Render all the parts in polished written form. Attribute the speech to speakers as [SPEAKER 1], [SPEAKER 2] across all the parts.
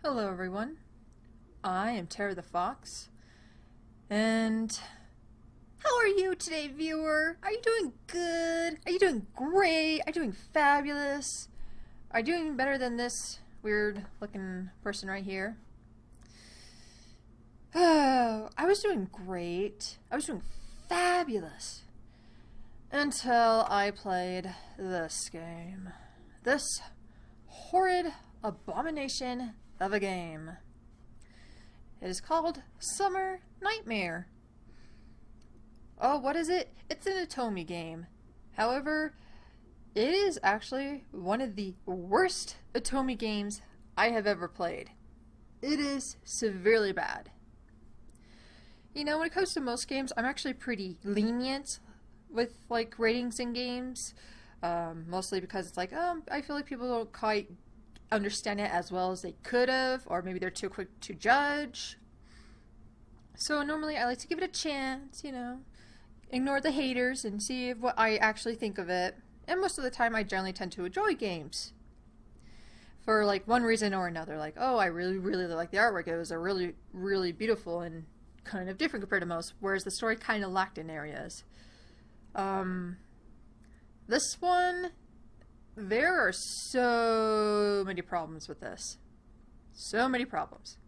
[SPEAKER 1] Hello everyone, I am Tara the Fox, and how are you today, viewer? Are you doing good? Are you doing great? Are you doing fabulous? Are you doing better than this weird looking person right here? Oh, I was doing great. I was doing fabulous until I played this game. This horrid abomination of a game. It is called Summer Nightmare. Oh, what is it? It's an Otome game. However, it is actually one of the worst Otome games I have ever played. It is severely bad. You know, when it comes to most games, I'm actually pretty lenient with like ratings in games. Mostly because it's like, I feel like people don't quite understand it as well as they could have, or maybe they're too quick to judge. So normally I like to give it a chance, you know, ignore the haters and see what I actually think of it. And most of the time I generally tend to enjoy games for like one reason or another. Like, oh, I really like the artwork. It was a really beautiful and kind of different compared to most, whereas the story kind of lacked in areas. This one, there are so many problems with this. So many problems.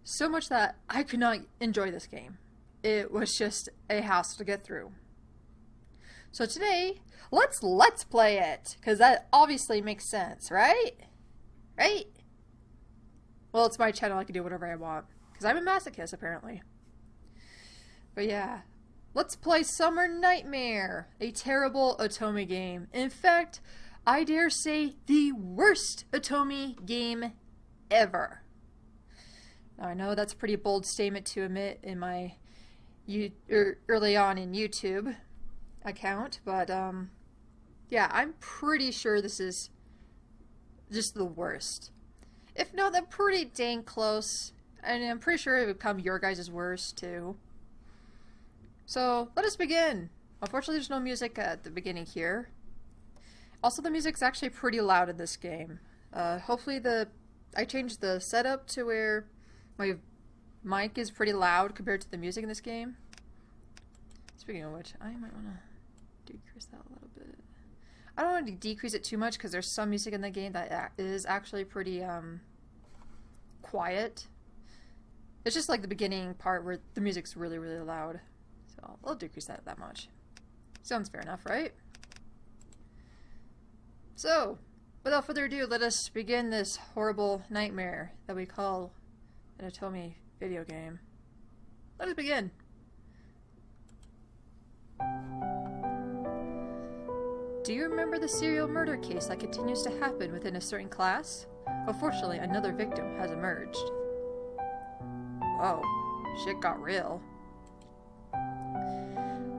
[SPEAKER 1] So much that I could not enjoy this game. It was just a hassle to get through. So today, let's play it, because that obviously makes sense, right? Right? Well, it's my channel, I can do whatever I want, because I'm a masochist apparently. But yeah. Let's play Summer Nightmare, a terrible Otome game. In fact, I dare say the worst Otome game ever. Now, I know that's a pretty bold statement to admit in my early on in YouTube account, but yeah, I'm pretty sure this is just the worst. If not, then pretty dang close, and I'm pretty sure it would come your guys' worst too. So, let us begin. Unfortunately, there's no music at the beginning here. Also, the music's actually pretty loud in this game. Hopefully I changed the setup to where my mic is pretty loud compared to the music in this game. Speaking of which, I might want to decrease that a little bit. I don't want to decrease it too much because there's some music in the game that is actually pretty quiet. It's just like the beginning part where the music's really loud. So I'll decrease that much. Sounds fair enough, right? So, without further ado, let us begin this horrible nightmare that we call an Otome video game. Let us begin. Do you remember the serial murder case that continues to happen within a certain class? Unfortunately, another victim has emerged. Whoa, shit got real.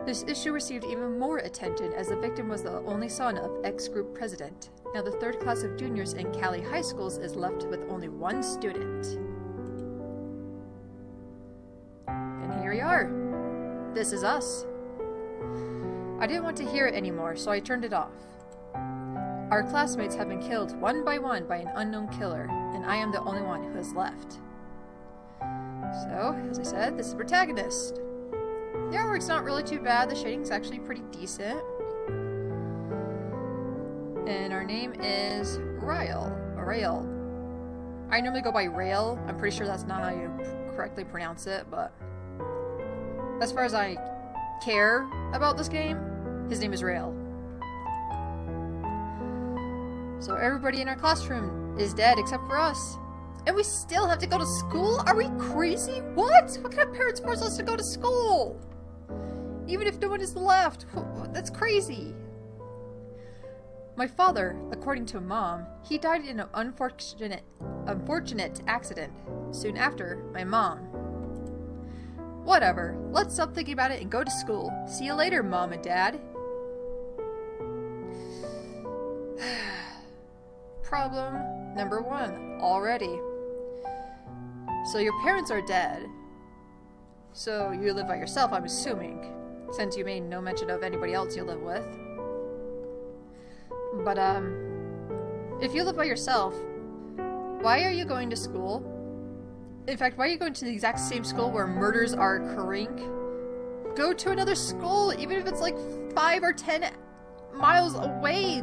[SPEAKER 1] This issue received even more attention as the victim was the only son of ex-group president. Now the third class of juniors in Cali high schools is left with only one student. And here we are. This is us. I didn't want to hear it anymore, so I turned it off. Our classmates have been killed one by one by an unknown killer, and I am the only one who is left. So, as I said, this is the protagonist. The artwork's not really too bad, the shading's actually pretty decent. And our name is Rael. I normally go by Rael. I'm pretty sure that's not how you correctly pronounce it, but as far as I care about this game, his name is Rael. So everybody in our classroom is dead except for us. And we still have to go to school? Are we crazy? What? What kind of parents force us to go to school? Even if no one is left. That's crazy. My father, according to Mom, he died in an unfortunate accident. Soon after, my mom. Whatever. Let's stop thinking about it and go to school. See you later, Mom and Dad. Problem number 1 already. So your parents are dead. So you live by yourself, I'm assuming, since you made no mention of anybody else you live with. But if you live by yourself, why are you going to school? In fact, why are you going to the exact same school where murders are occurring? Go to another school, even if it's like 5 or 10 miles away.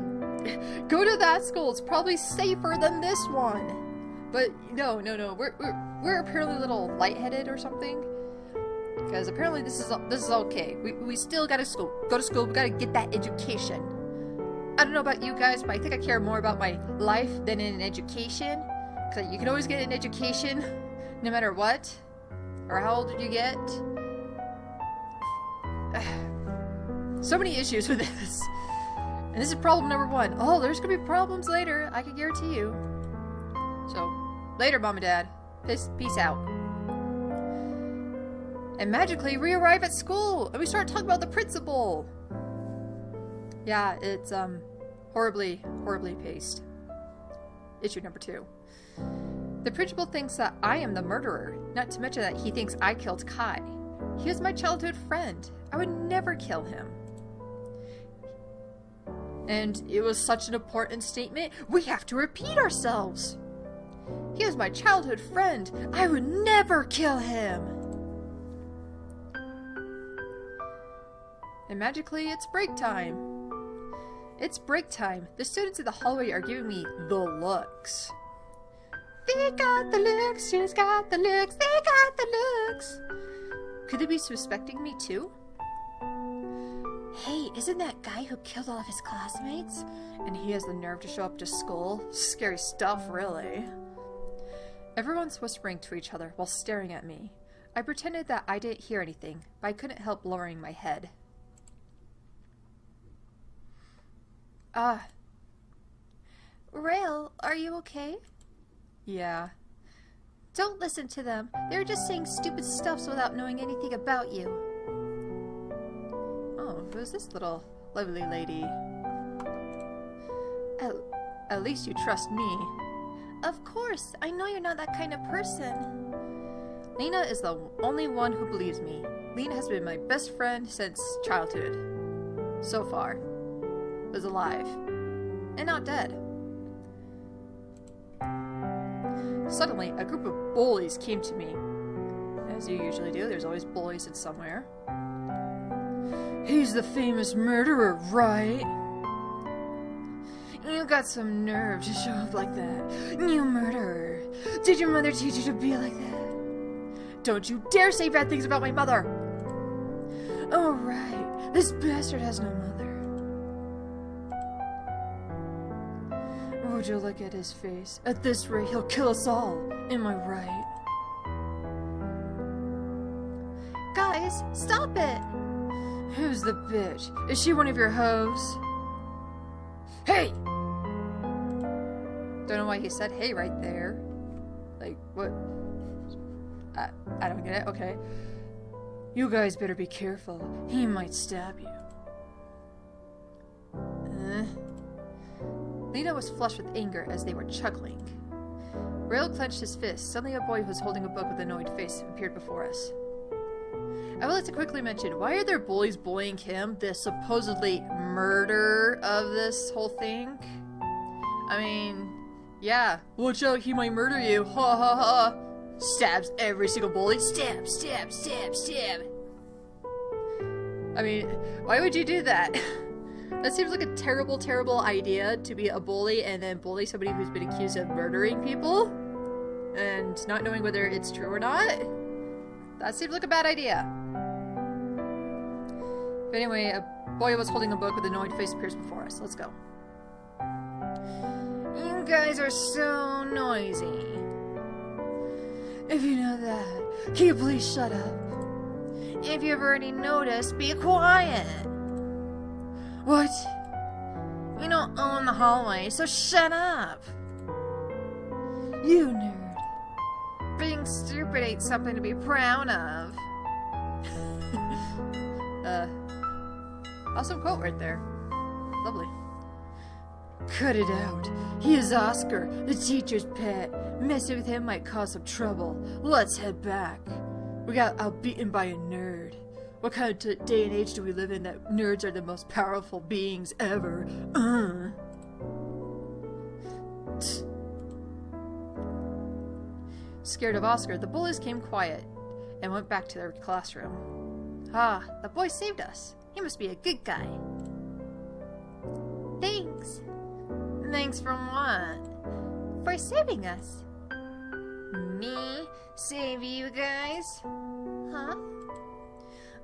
[SPEAKER 1] Go to that school. It's probably safer than this one. But no. We're apparently a little lightheaded or something. Because apparently this is okay. We still gotta go to school. We gotta get that education. I don't know about you guys, but I think I care more about my life than in education. Because you can always get an education, no matter what, or how old you get. So many issues with this. And this is problem number 1. Oh, there's gonna be problems later, I can guarantee you. So, later, Mom and Dad. Peace out. And magically, we arrive at school, and we start talking about the principal. Yeah, it's, horribly paced. Issue number 2. The principal thinks that I am the murderer, not to mention that he thinks I killed Kai. He was my childhood friend. I would never kill him. And it was such an important statement, we have to repeat ourselves. He was my childhood friend. I would never kill him. And magically, it's break time. It's break time. The students in the hallway are giving me the looks. They got the looks, she's got the looks, they got the looks. Could they be suspecting me too? Hey, isn't that guy who killed all of his classmates? And he has the nerve to show up to school? Scary stuff, really. Everyone's whispering to each other while staring at me. I pretended that I didn't hear anything, but I couldn't help lowering my head. Rail, are you okay? Yeah. Don't listen to them. They're just saying stupid stuff without knowing anything about you. Oh, who's this little lovely lady? At least you trust me. Of course, I know you're not that kind of person. Lena is the only one who believes me. Lena has been my best friend since childhood. So far. Is alive. And not dead. Suddenly, a group of bullies came to me. As you usually do, there's always bullies in somewhere. He's the famous murderer, right? You got some nerve to show up like that. You murderer. Did your mother teach you to be like that? Don't you dare say bad things about my mother! Oh, right. This bastard has no mother. Would you look at his face? At this rate, he'll kill us all. Am I right? Guys, stop it! Who's the bitch? Is she one of your hoes? Hey! Don't know why he said hey right there. Like, what? I don't get it. Okay. You guys better be careful. He might stab you. Lena was flushed with anger as they were chuckling. Rail clenched his fist. Suddenly a boy who was holding a book with an annoyed face appeared before us. I would like to quickly mention, why are there bullies bullying him, the supposedly murderer of this whole thing? I mean, yeah, watch out, he might murder you, ha ha ha. Stabs every single bully, stab, stab, stab, stab. I mean, why would you do that? That seems like a terrible, terrible idea, to be a bully and then bully somebody who's been accused of murdering people and not knowing whether it's true or not. That seems like a bad idea. But anyway, a boy was holding a book with an annoyed face appears before us. Let's go. You guys are so noisy. If you know that, can you please shut up? If you've already noticed, be quiet. What? You don't own the hallway, so shut up. You nerd. Being stupid ain't something to be proud of. Awesome quote right there. Lovely. Cut it out. He is Oscar, the teacher's pet. Messing with him might cause some trouble. Let's head back. We got outbeaten by a nerd. What kind of day and age do we live in that nerds are the most powerful beings ever? Scared of Oscar, the bullies came quiet and went back to their classroom. Ah, the boy saved us. He must be a good guy. Thanks. Thanks for what? For saving us. Me? Save you guys? Huh?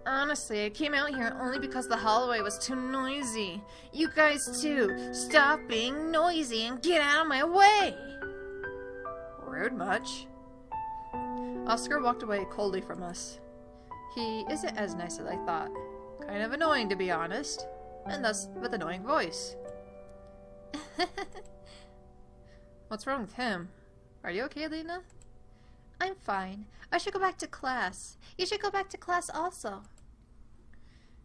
[SPEAKER 1] Honestly, I came out here only because the hallway was too noisy. You guys too. Stop being noisy and get out of my way. Rude much. Oscar walked away coldly from us. He isn't as nice as I thought. Kind of annoying, to be honest. And thus, with annoying voice. What's wrong with him? Are you okay, Lena? I'm fine. I should go back to class. You should go back to class also.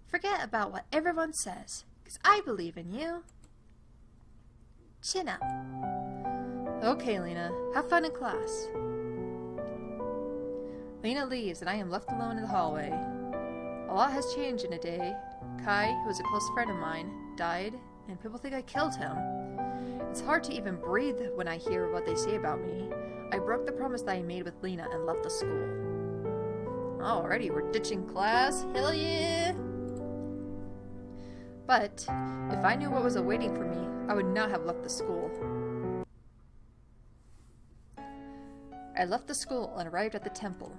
[SPEAKER 1] Forget about what everyone says, because I believe in you. Chin up. Okay, Lena. Have fun in class. Lena leaves, and I am left alone in the hallway. A lot has changed in a day. Kai, who was a close friend of mine, died, and people think I killed him. It's hard to even breathe when I hear what they say about me. I broke the promise that I made with Lena and left the school. Alrighty, we're ditching class. Hell yeah! But, if I knew what was awaiting for me, I would not have left the school. I left the school and arrived at the temple.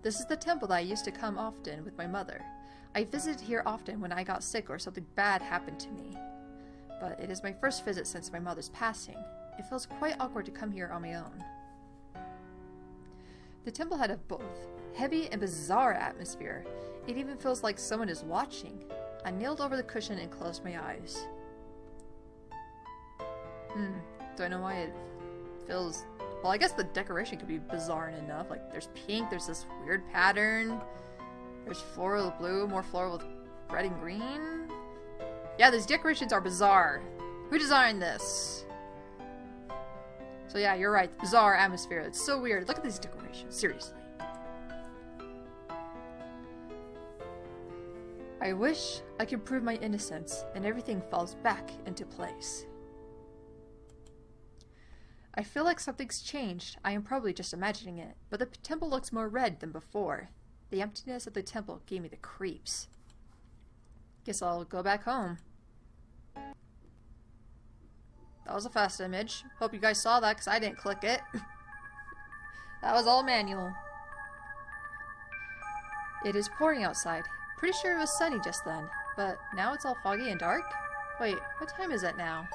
[SPEAKER 1] This is the temple that I used to come often with my mother. I visited here often when I got sick or something bad happened to me. But it is my first visit since my mother's passing. It feels quite awkward to come here on my own. The temple had a both heavy and bizarre atmosphere. It even feels like someone is watching. I kneeled over the cushion and closed my eyes. Don't know why it feels... Well, I guess the decoration could be bizarre enough. Like, there's pink, there's this weird pattern. There's floral with blue, more floral with red and green. Yeah, these decorations are bizarre. Who designed this? So yeah, you're right. Bizarre atmosphere. It's so weird. Look at these decorations. Seriously. I wish I could prove my innocence and everything falls back into place. I feel like something's changed. I am probably just imagining it, but the temple looks more red than before. The emptiness of the temple gave me the creeps. Guess I'll go back home. That was a fast image. Hope you guys saw that because I didn't click it. That was all manual. It is pouring outside. Pretty sure it was sunny just then, but now it's all foggy and dark? Wait, what time is it now?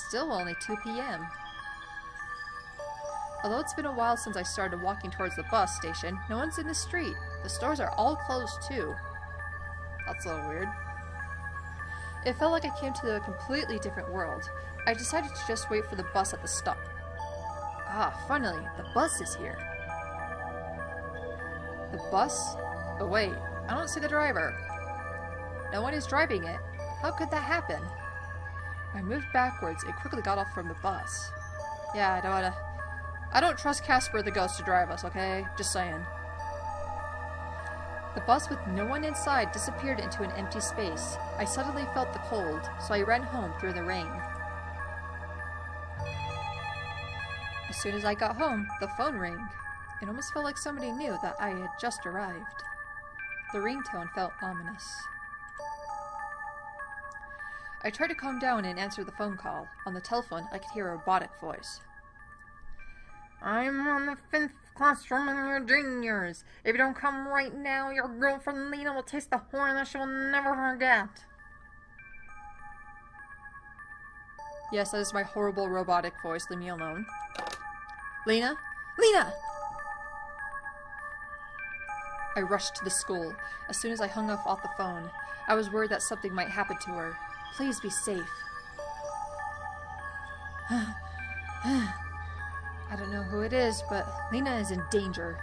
[SPEAKER 1] Still only 2 p.m. Although it's been a while since I started walking towards the bus station, no one's in the street. The stores are all closed too. That's a little weird. It felt like I came to a completely different world. I decided to just wait for the bus at the stop. Ah, finally, the bus is here. The bus? Oh wait, I don't see the driver. No one is driving it. How could that happen? I moved backwards and quickly got off from the bus. Yeah, I don't trust Casper the ghost to drive us, okay? Just saying. The bus with no one inside disappeared into an empty space. I suddenly felt the cold, so I ran home through the rain. As soon as I got home, the phone rang. It almost felt like somebody knew that I had just arrived. The ringtone felt ominous. I tried to calm down and answer the phone call. On the telephone, I could hear a robotic voice. I'm on the 5th classroom and you're juniors. If you don't come right now, your girlfriend Lena will taste the horn that she will never forget. Yes, that is my horrible robotic voice. Leave me alone. Lena? Lena! I rushed to the school. As soon as I hung off the phone, I was worried that something might happen to her. Please be safe. I don't know who it is, but Lena is in danger.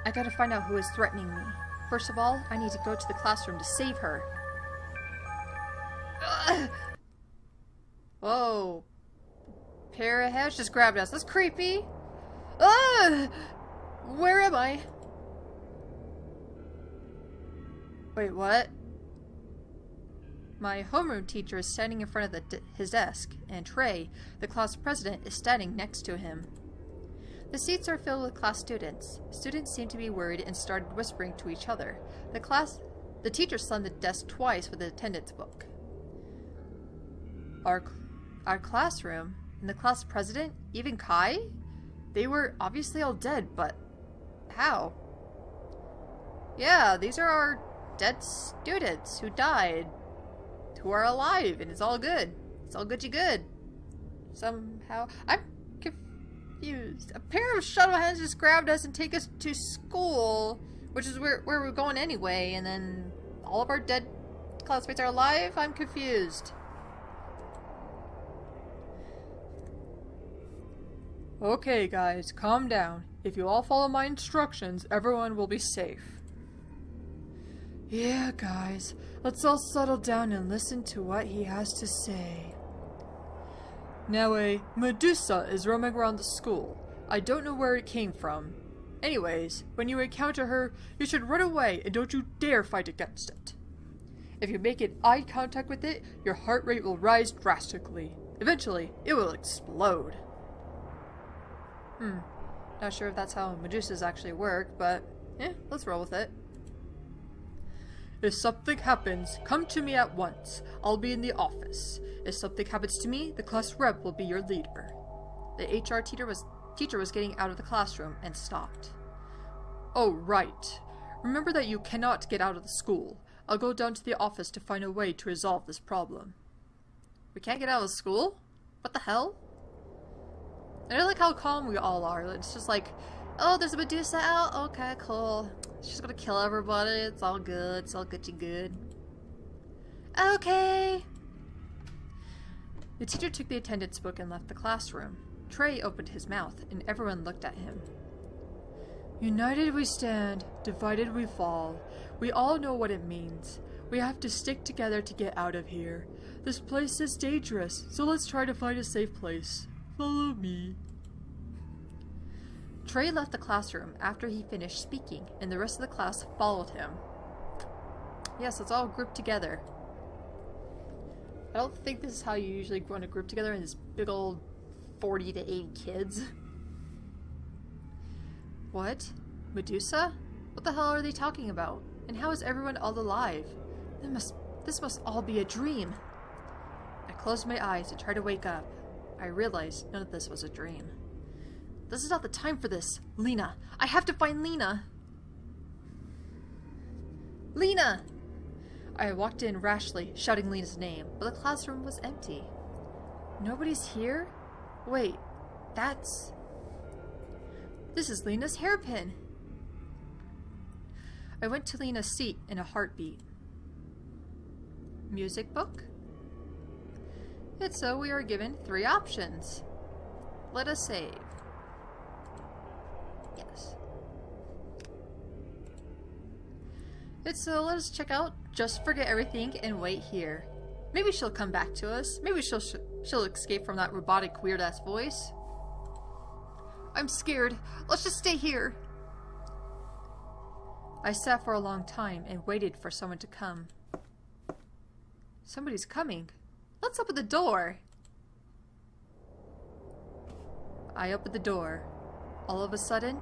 [SPEAKER 1] I gotta find out who is threatening me. First of all, I need to go to the classroom to save her. Whoa. Pair of heads just grabbed us. That's creepy. Where am I? Wait, what? My homeroom teacher is standing in front of his desk, and Trey, the class president, is standing next to him. The seats are filled with class students. Students seem to be worried and started whispering to each other. The teacher slammed the desk twice with the attendance book. Our classroom, and the class president, even Kai? They were obviously all dead, but how? Yeah, these are our dead students who died, who are alive, and it's all good. It's all good. Somehow, I'm confused. A pair of shuttle hands just grabbed us and take us to school, which is where we're going anyway, and then all of our dead classmates are alive? I'm confused. Okay, guys, calm down. If you all follow my instructions, everyone will be safe. Yeah, guys, let's all settle down and listen to what he has to say. Now, a Medusa is roaming around the school. I don't know where it came from. Anyways, when you encounter her, you should run away and don't you dare fight against it. If you make eye contact with it, your heart rate will rise drastically. Eventually, it will explode. Not sure if that's how Medusas actually work, but let's roll with it. If something happens, come to me at once. I'll be in the office. If something happens to me, the class rep will be your leader. The HR teacher was getting out of the classroom and stopped. Oh, right. Remember that you cannot get out of the school. I'll go down to the office to find a way to resolve this problem. We can't get out of school? What the hell? I don't like how calm we all are. It's just like, oh, there's a Medusa out? Okay, cool. She's gonna kill everybody. It's all good. It's all good. Okay. The teacher took the attendance book and left the classroom. Trey opened his mouth, and everyone looked at him. United we stand, divided we fall. We all know what it means. We have to stick together to get out of here. This place is dangerous, so let's try to find a safe place. Follow me. Trey left the classroom after he finished speaking, and the rest of the class followed him. Yes, let's all group together. I don't think this is how you usually want to group together in this big old 40 to 80 kids. What? Medusa? What the hell are they talking about? And how is everyone all alive? This must all be a dream. I closed my eyes and tried to wake up. I realized none of this was a dream. This is not the time for this. Lena. I have to find Lena. Lena! I walked in rashly, shouting Lena's name, but the classroom was empty. Nobody's here? Wait, this is Lena's hairpin. I went to Lena's seat in a heartbeat. Music book? And so we are given 3 options. Let us save. Yes. And so let us check out Just Forget Everything and wait here. Maybe she'll come back to us. Maybe she'll escape from that robotic weird-ass voice. I'm scared. Let's just stay here. I sat for a long time and waited for someone to come. Somebody's coming. Let's open the door. I opened the door. All of a sudden,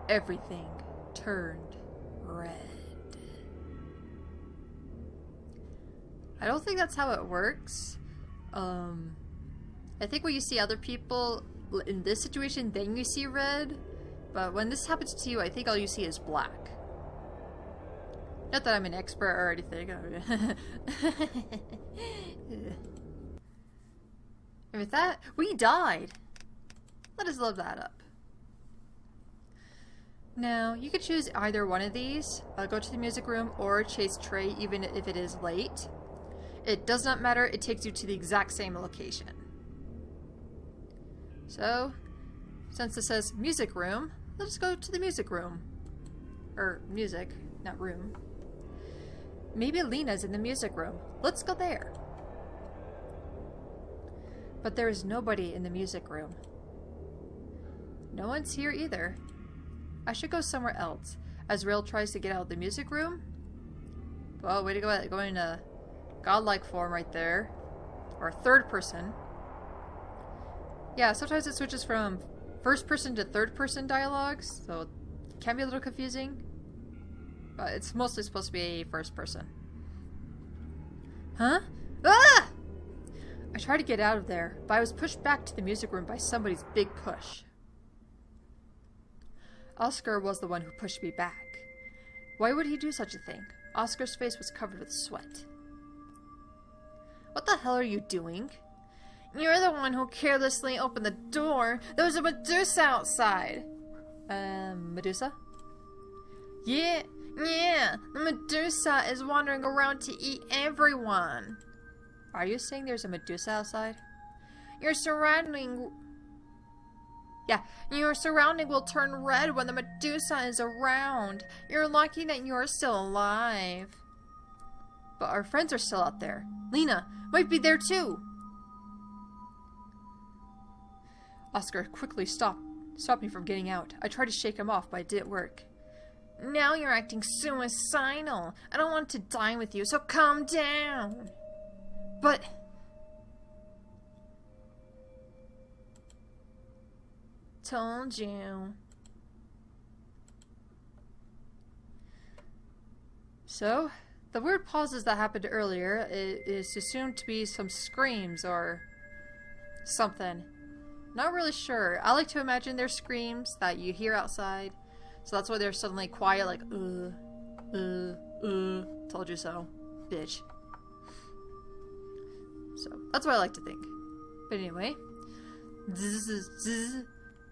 [SPEAKER 1] everything turned red. I don't think that's how it works. I think when you see other people in this situation, then you see red. But when this happens to you, I think all you see is black. Not that I'm an expert or anything. And with that, we died. Let us load that up. Now, you could choose either one of these. Go to the music room or chase Trey even if it is late. It does not matter. It takes you to the exact same location. So, since it says music room, let's go to the music room. Or music, not room. Maybe Lena's in the music room. Let's go there. But there is nobody in the music room. No one's here either. I should go somewhere else. As Rail tries to get out of the music room. Well, way to go, going to godlike form right there. Or third person. Yeah, sometimes it switches from first person to third person dialogues, so it can be a little confusing. But it's mostly supposed to be first person. Huh? Ah! I tried to get out of there, but I was pushed back to the music room by somebody's big push. Oscar was the one who pushed me back. Why would he do such a thing? Oscar's face was covered with sweat. What the hell are you doing? You're the one who carelessly opened the door. There was a Medusa outside. Medusa? Yeah, the Medusa is wandering around to eat everyone. Are you saying there's a Medusa outside? Your surrounding will turn red when the Medusa is around. You're lucky that you're still alive. But our friends are still out there. Lena might be there too. Oscar quickly stopped me from getting out. I tried to shake him off, but it didn't work. Now you're acting suicidal. I don't want to die with you, so calm down. But... Told you. So, the weird pauses that happened earlier is assumed to be some screams or something. Not really sure. I like to imagine they're screams that you hear outside. So that's why they're suddenly quiet, like, told you so, bitch. So, that's what I like to think. But anyway.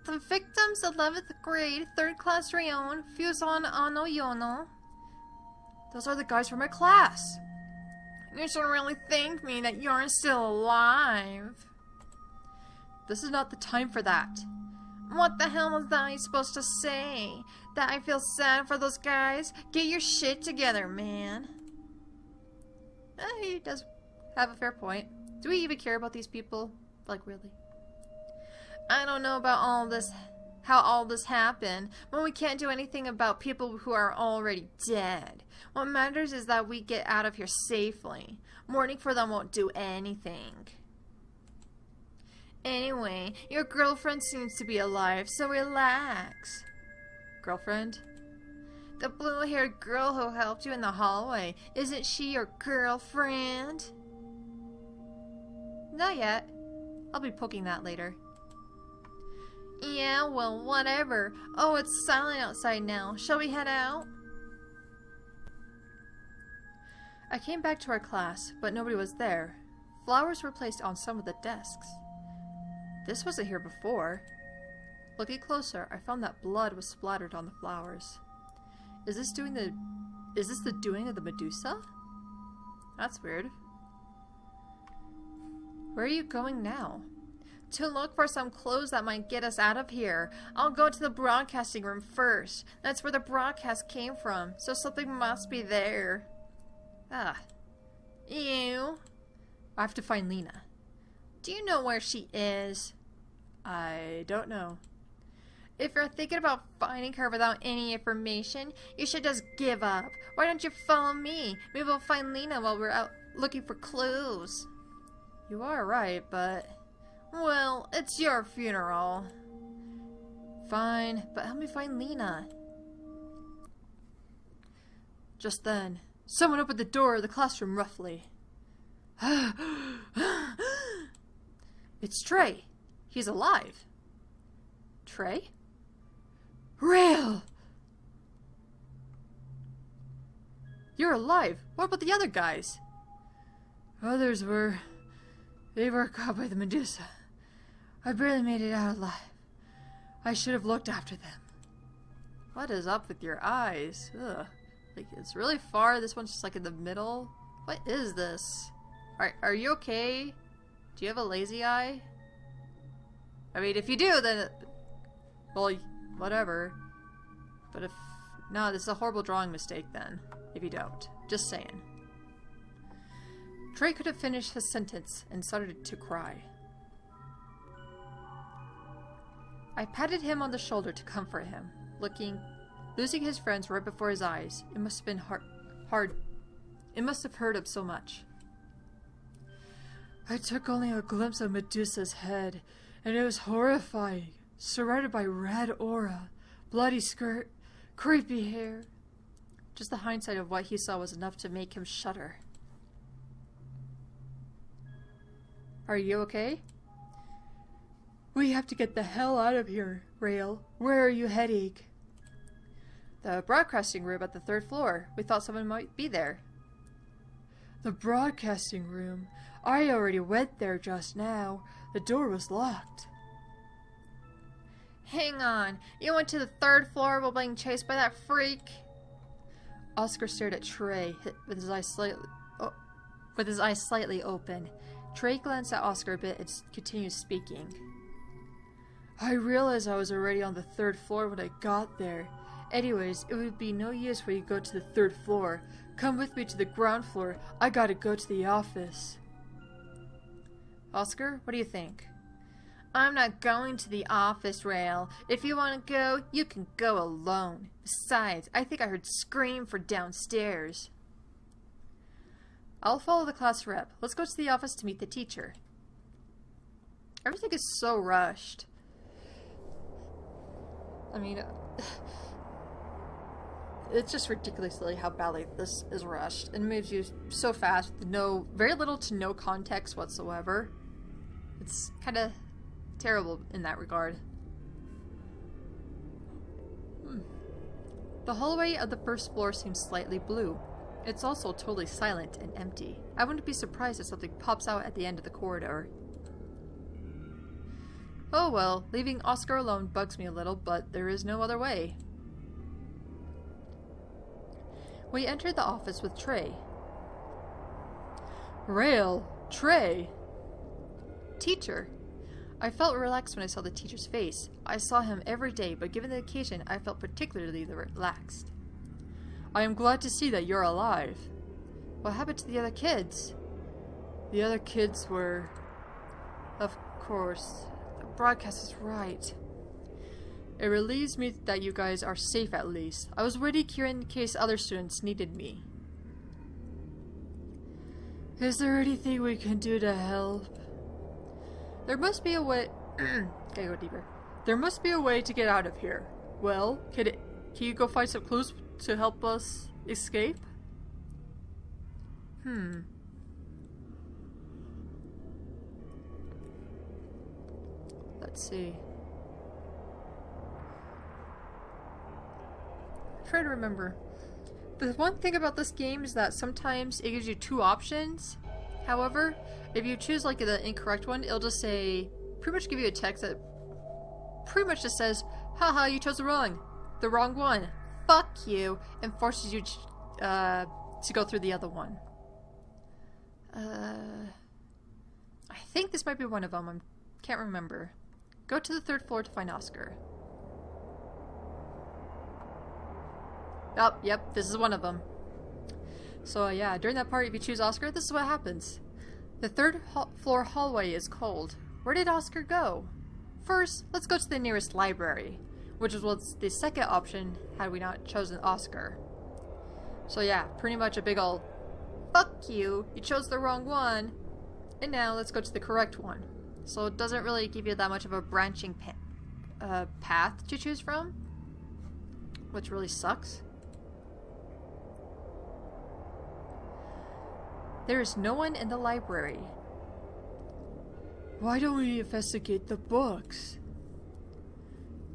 [SPEAKER 1] The victim's 11th grade, 3rd class Rayon, Fuson Ano Yono. Those are the guys from my class. You should really thank me that you're still alive. This is not the time for that. What the hell was I supposed to say? That I feel sad for those guys? Get your shit together, man. He does have a fair point. Do we even care about these people? Like, really? I don't know about all this, how all this happened, but we can't do anything about people who are already dead. What matters is that we get out of here safely. Mourning for them won't do anything. Anyway, your girlfriend seems to be alive, so relax. Girlfriend? The blue-haired girl who helped you in the hallway. Isn't she your girlfriend? Not yet. I'll be poking that later. Yeah, well, whatever. Oh, it's silent outside now. Shall we head out? I came back to our class, but nobody was there. Flowers were placed on some of the desks. This wasn't here before. Looking closer, I found that blood was splattered on the flowers. Is this the doing of the Medusa? That's weird. Where are you going now? To look for some clothes that might get us out of here. I'll go to the broadcasting room first. That's where the broadcast came from, so something must be there. Ah. Ew. I have to find Lena. Do you know where she is? I don't know. If you're thinking about finding her without any information, you should just give up. Why don't you follow me? Maybe we'll find Lena while we're out looking for clues. You are right, but... Well, it's your funeral. Fine, but help me find Lena. Just then, someone opened the door of the classroom roughly. It's Trey. He's alive. Trey? Real! You're alive. What about the other guys? Others were... They were caught by the Medusa. I barely made it out alive. I should have looked after them. What is up with your eyes? Ugh. Like, it's really far. This one's just like in the middle. What is this? Are you okay? Do you have a lazy eye? I mean, if you do, then... Well, whatever. But if... No, this is a horrible drawing mistake then. If you don't. Just saying. Trey could have finished his sentence and started to cry. I patted him on the shoulder to comfort him, losing his friends right before his eyes. It must have been hard. It must have hurt him so much. I took only a glimpse of Medusa's head, and it was horrifying. surrounded by red aura, bloody skirt, creepy hair. Just the hindsight of what he saw was enough to make him shudder. Are you okay? We have to get the hell out of here, Rail. Where are you heading? The broadcasting room at the 3rd floor. We thought someone might be there. The broadcasting room? I already went there just now. The door was locked. Hang on. You went to the 3rd floor while being chased by that freak? Oscar stared at Trey, with his eyes slightly open. Trey glanced at Oscar a bit and continued speaking. I realized I was already on the 3rd floor when I got there. Anyways, it would be no use for you to go to the 3rd floor. Come with me to the ground floor. I gotta go to the office. Oscar, what do you think? I'm not going to the office, Rail. If you want to go, you can go alone. Besides, I think I heard scream from downstairs. I'll follow the class rep. Let's go to the office to meet the teacher. Everything is so rushed. I mean, it's just ridiculously how badly this is rushed. It moves you so fast with very little to no context whatsoever. It's kind of terrible in that regard. The hallway of the 1st floor seems slightly blue. It's also totally silent and empty. I wouldn't be surprised if something pops out at the end of the corridor. Oh well, leaving Oscar alone bugs me a little, but there is no other way. We entered the office with Trey. Rail! Trey! Teacher! I felt relaxed when I saw the teacher's face. I saw him every day, but given the occasion, I felt particularly relaxed. I am glad to see that you're alive. What happened to the other kids? The other kids were... Of course. The broadcast is right. It relieves me that you guys are safe at least. I was waiting here in case other students needed me. Is there anything we can do to help? There must be a way... Gotta go deeper. There must be a way to get out of here. Well, can you go find some clues to help us escape? Let's see. Try to remember. The one thing about this game is that sometimes it gives you 2 options. However, if you choose like the incorrect one, it'll just say, pretty much give you a text that pretty much just says, haha, you chose the wrong one. Fuck you, and forces you to go through the other one. I think this might be one of them. I can't remember. Go to the 3rd floor to find Oscar. Oh, yep, this is one of them. So yeah, during that part, if you choose Oscar, this is what happens. The 3rd floor hallway is cold. Where did Oscar go? First, let's go to the nearest library, which was the second option had we not chosen Oscar. So yeah, pretty much a big ol' fuck you, you chose the wrong one, and now let's go to the correct one. So it doesn't really give you that much of a branching path to choose from, which really sucks. There is no one in the library. Why don't we investigate the books?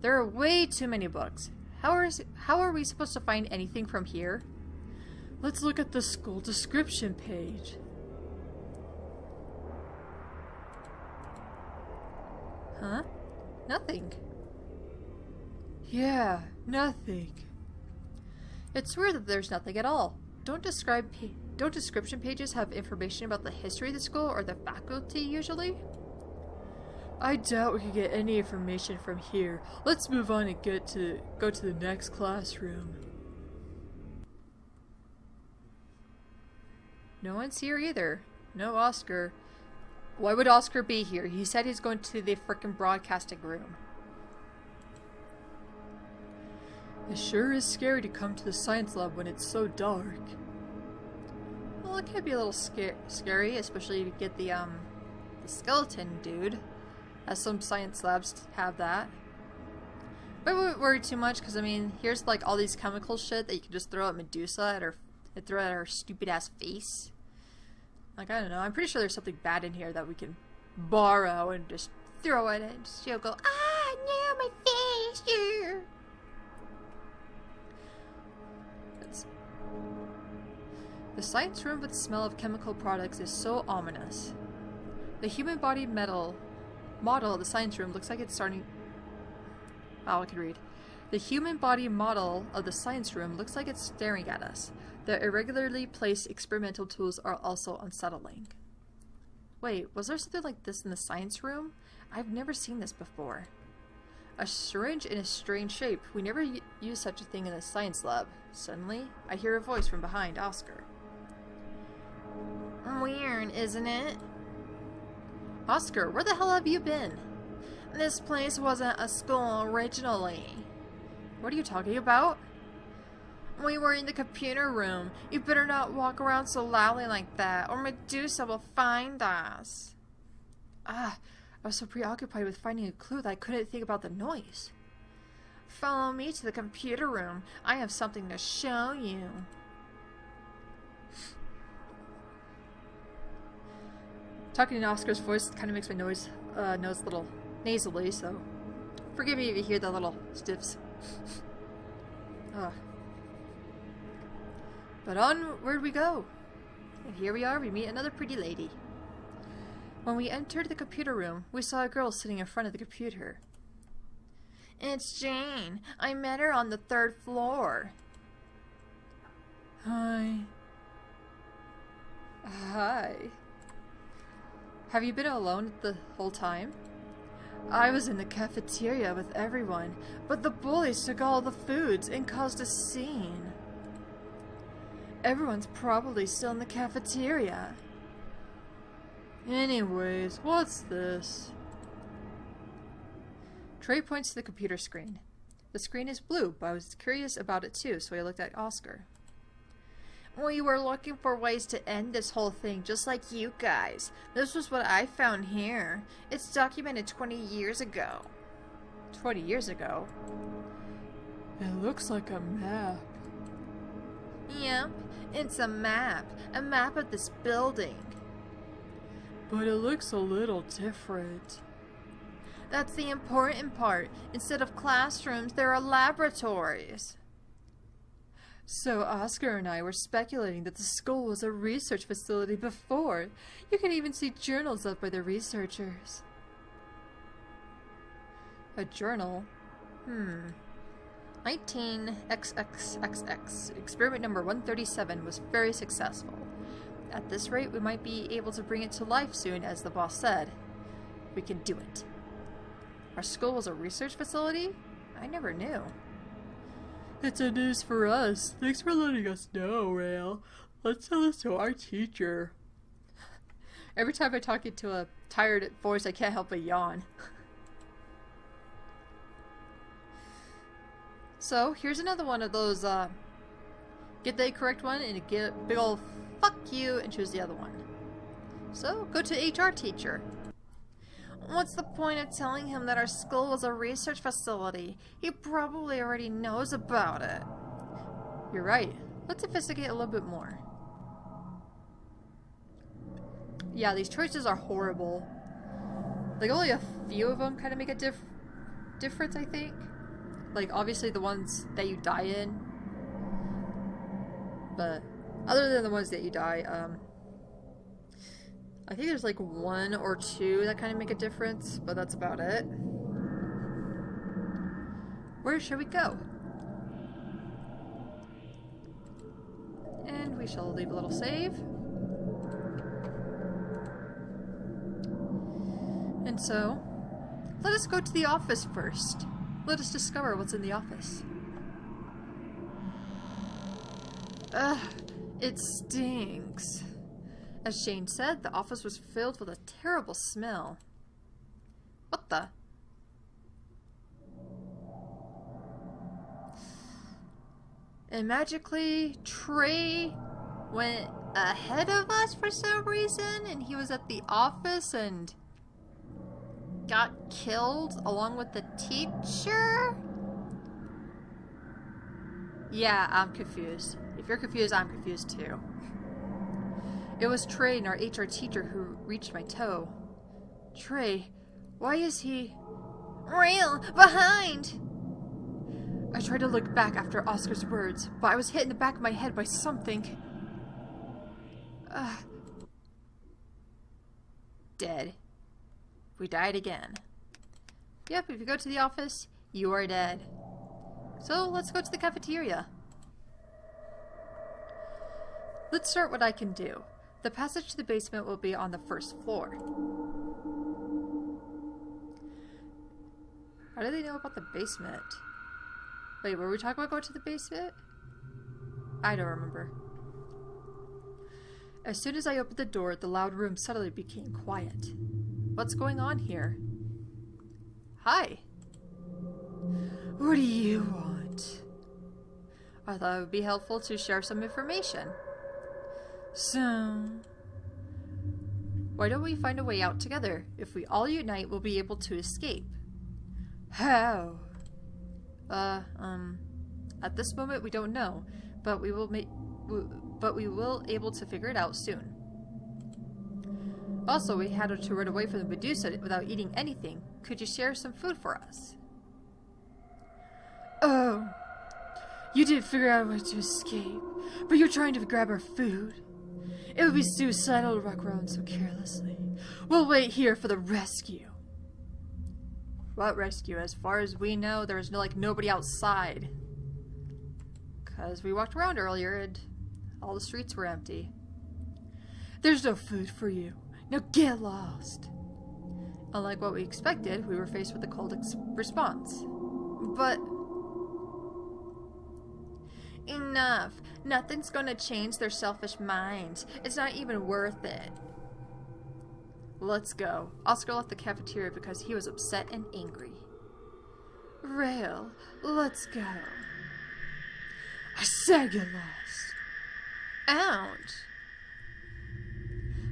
[SPEAKER 1] There are way too many books. How are we supposed to find anything from here? Let's look at the school description page. Huh? Nothing. Yeah, nothing. It's weird that there's nothing at all. Don't description pages have information about the history of the school or the faculty usually? I doubt we can get any information from here. Let's move on and go to the next classroom. No one's here either. No Oscar. Why would Oscar be here? He said he's going to the frickin' broadcasting room. It sure is scary to come to the science lab when it's so dark. Well, it can be a little scary, especially if you get the skeleton dude, as some science labs have that. But I wouldn't worry too much, because I mean, here's like all these chemical shit that you can just throw at Medusa and throw at her stupid ass face. Like, I don't know, I'm pretty sure there's something bad in here that we can borrow and just throw at it, and she'll go, ah, no, my face, yeah. The science room with the smell of chemical products is so ominous. The human body model of the science room looks like it's starting... Oh, I can read. The human body model of the science room looks like it's staring at us. The irregularly placed experimental tools are also unsettling. Wait, was there something like this in the science room? I've never seen this before. A syringe in a strange shape. We never used such a thing in the science lab. Suddenly, I hear a voice from behind Oscar. Weird, isn't it? Oscar, where the hell have you been? This place wasn't a school originally. What are you talking about? We were in the computer room. You better not walk around so loudly like that, or Medusa will find us. I was so preoccupied with finding a clue that I couldn't think about the noise. Follow me to the computer room. I have something to show you. Talking in Oscar's voice kind of makes my nose a little nasally, so forgive me if you hear the little stiffs. But onward we go. And here we are, we meet another pretty lady. When we entered the computer room, we saw a girl sitting in front of the computer. It's Jane. I met her on the 3rd floor. Hi. Hi. Have you been alone the whole time? I was in the cafeteria with everyone, but the bullies took all the foods and caused a scene. Everyone's probably still in the cafeteria. Anyways, what's this? Trey points to the computer screen. The screen is blue, but I was curious about it too, so I looked at Oscar. We were looking for ways to end this whole thing, just like you guys. This was what I found here. It's documented 20 years ago. 20 years ago? It looks like a map. Yep, it's a map. A map of this building. But it looks a little different. That's the important part. Instead of classrooms, there are laboratories. So Oscar and I were speculating that the school was a research facility before. You can even see journals up by the researchers. A journal? 19XXXX. Experiment number 137 was very successful. At this rate, we might be able to bring it to life soon, as the boss said. We can do it. Our school was a research facility? I never knew. It's a news for us. Thanks for letting us know, Rael. Let's tell this to our teacher. Every time I talk into a tired voice, I can't help but yawn. So, here's another one of those, get the correct one and get a big ol' fuck you and choose the other one. So, go to HR teacher. What's the point of telling him that our school was a research facility? He probably already knows about it. You're right. Let's investigate a little bit more. Yeah, these choices are horrible. Like, only a few of them kind of make a difference, I think. Like, obviously the ones that you die in. But, other than the ones that you die, I think there's like 1 or 2 that kind of make a difference, but that's about it. Where shall we go? And we shall leave a little save. And so, let us go to the office first. Let us discover what's in the office. Ugh, it stinks. As Shane said, the office was filled with a terrible smell. What the? And magically, Trey went ahead of us for some reason, and he was at the office and got killed along with the teacher? Yeah, I'm confused. If you're confused, I'm confused too. It was Trey and our HR teacher who reached my toe. Trey, why is he... Rail, behind! I tried to look back after Oscar's words, but I was hit in the back of my head by something. Dead. We died again. Yep, if you go to the office, you are dead. So let's go to the cafeteria. Let's start what I can do. The passage to the basement will be on the first floor. How do they know about the basement? Wait, were we talking about going to the basement? I don't remember. As soon as I opened the door, the loud room suddenly became quiet. What's going on here? Hi. What do you want? I thought it would be helpful to share some information. So... why don't we find a way out together? If we all unite, we'll be able to escape. How? At this moment we don't know, but we will able to figure it out soon. Also, we had to run away from the Medusa without eating anything. Could you share some food for us? Oh, you did figure out a way to escape, but you're trying to grab our food. It would be suicidal to walk around so carelessly. We'll wait here for the rescue. What rescue? As far as we know, there was nobody outside. Because we walked around earlier and all the streets were empty. There's no food for you. Now get lost. Unlike what we expected, we were faced with a cold response. But... enough. Nothing's gonna change their selfish minds. It's not even worth it. Let's go. Oscar left the cafeteria because he was upset and angry. Rail, let's go. I said get lost. Ouch.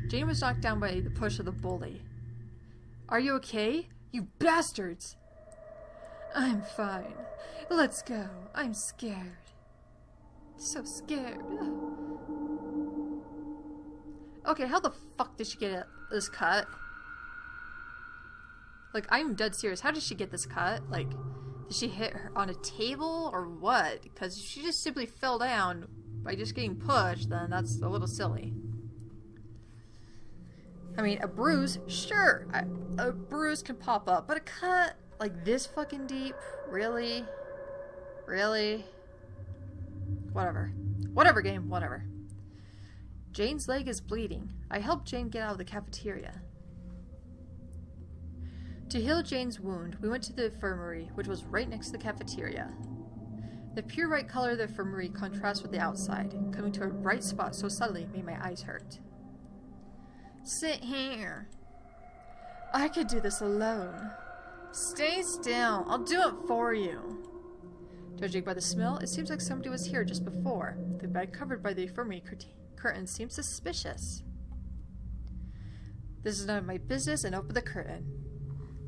[SPEAKER 1] Jane was knocked down by the push of the bully. Are you okay? You bastards! I'm fine. Let's go. I'm scared. So scared. Okay, how the fuck did she get this cut? Like, I'm dead serious. How did she get this cut? Like, did she hit her on a table or what? Because if she just simply fell down by just getting pushed, then that's a little silly. I mean, a bruise, sure. A bruise can pop up, but a cut like this fucking deep? Really? Really? Whatever. Whatever, game. Whatever. Jane's leg is bleeding. I helped Jane get out of the cafeteria. To heal Jane's wound, we went to the infirmary, which was right next to the cafeteria. The pure white color of the infirmary contrasts with the outside. Coming to a bright spot so suddenly made my eyes hurt. Sit here. I could do this alone. Stay still. I'll do it for you. Judging by the smell, it seems like somebody was here just before. The bed covered by the infirmary curtain seems suspicious. This is none of my business, and open the curtain.